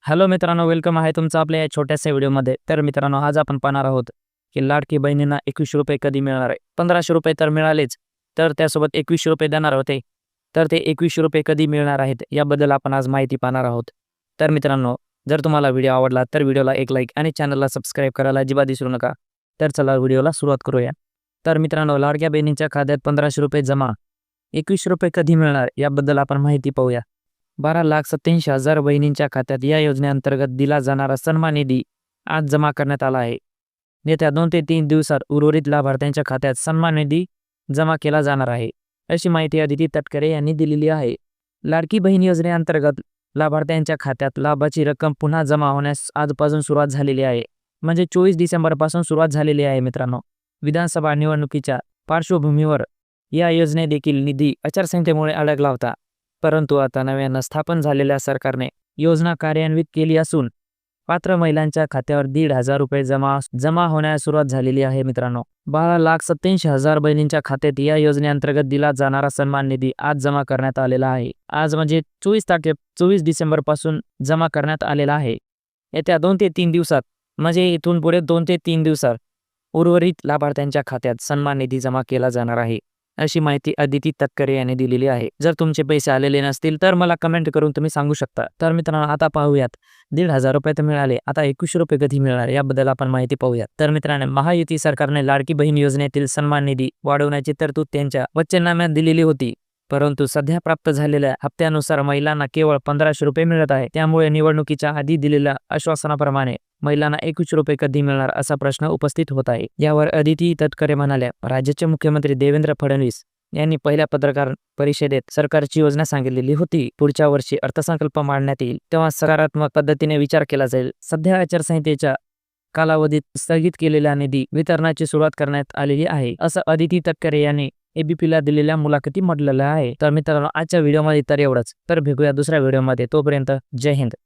Hello मित्रांनो, welcome आहे तुमचं आपल्या या छोट्याशा व्हिडिओमध्ये. तर मित्रांनो, आज आपण पाहणार आहोत की लाडकी बहिणींना ₹21 कधी मिळणार आहे. ₹1500 तर मिळालेच, तर त्यासोबत ₹21 देणार होते. तर ते ₹21 कधी मिळणार आहेत याबद्दल आपण आज माहिती पाहणार आहोत. तर मित्रांनो, जर तुम्हाला व्हिडिओ आवडला तर व्हिडिओला एक लाईक आणि चॅनलला सबस्क्राईब करायला अजिबात विसरू नका. तर चला व्हिडिओला सुरुवात करूया. तर मित्रांनो, लाडक्या बहिणींच्या खात्यात ₹1500 जमा, ₹21 कधी मिळणार याबद्दल आपण माहिती पाहूया. 12,87,000 बहिणींच्या खात्यात या योजनेअंतर्गत दिला जाणारा सन्मान निधी आज जमा करण्यात आला आहे. येत्या 2 ते 3 दिवसात उर्वरित लाभार्थ्यांच्या खात्यात सन्मान निधी जमा केला जाणार आहे, अशी माहिती अदिती तटकरे यांनी दिलेली आहे. लाडकी बहीण योजनेअंतर्गत लाभार्थ्यांच्या खात्यात लाभाची रक्कम पुन्हा जमा होण्यास आजपासून सुरुवात झालेली आहे. म्हणजे 24 डिसेंबरपासून सुरुवात झालेली आहे मित्रांनो. विधानसभा निवडणुकीच्या पार्श्वभूमीवर या योजने देखील निधी आचारसंहितेमुळे अडकला होता. परंतु आता नव्यानं स्थापन झालेल्या सरकारने योजना कार्यान्वित केली असून पात्र महिलांच्या खात्यावर ₹1,500 जमा होण्यास सुरुवात झालेली आहे मित्रांनो. 12,87,000 बहिणींच्या खात्यात या योजनेअंतर्गत दिला जाणारा सन्मान निधी आज जमा करण्यात आलेला आहे. आज म्हणजे 24 डिसेंबरपासून जमा करण्यात आलेला आहे. येत्या 2 ते 3 दिवसात म्हणजे इथून पुढे 2 ते 3 दिवसात उर्वरित लाभार्थ्यांच्या खात्यात सन्मान निधी जमा केला जाणार आहे, अशी माहिती अदिती तटकरे यांनी दिलेली आहे. जर तुमचे पैसे आलेले नसतील तर मला कमेंट करून तुम्ही सांगू शकता. तर मित्रांनो, आता पाहूयात. ₹1,500 तर मिळाले, आता ₹21 कधी मिळणार याबद्दल आपण माहिती पाहूयात. तर मित्रांनो, महायुती सरकारने लाडकी बहीण योजनेतील सन्मान निधी वाढवण्याची तरतूद त्यांच्या वचननाम्यात दिलेली होती. परंतु सध्या प्राप्त झालेल्या हप्त्यानुसार महिलांना केवळ ₹1,500 मिळत आहे. त्यामुळे निवडणुकीच्या आधी दिलेल्या आश्वासनाप्रमाणे महिलांना ₹21 कधी मिळणार असा प्रश्न उपस्थित होत आहे. यावर अदिती तटकरे म्हणाल्या, राज्याचे मुख्यमंत्री देवेंद्र फडणवीस यांनी पहिल्या पत्रकार परिषदेत सरकारची योजना सांगितलेली होती. पुढच्या वर्षी अर्थसंकल्प मांडण्यात येईल तेव्हा सकारात्मक पद्धतीने विचार केला जाईल. सध्या आचारसंहितेच्या कालावधीत स्थगित केलेल्या निधी वितरणाची सुरुवात करण्यात आलेली आहे, असं अदिती तटकरे यांनी एबीपीला दिलेल्या मुलाखती म्हटलेलं आहे. तर मित्रांनो, आजच्या व्हिडिओमध्ये तर एवढंच. तर भेटूया दुसऱ्या व्हिडिओमध्ये. तोपर्यंत जय हिंद.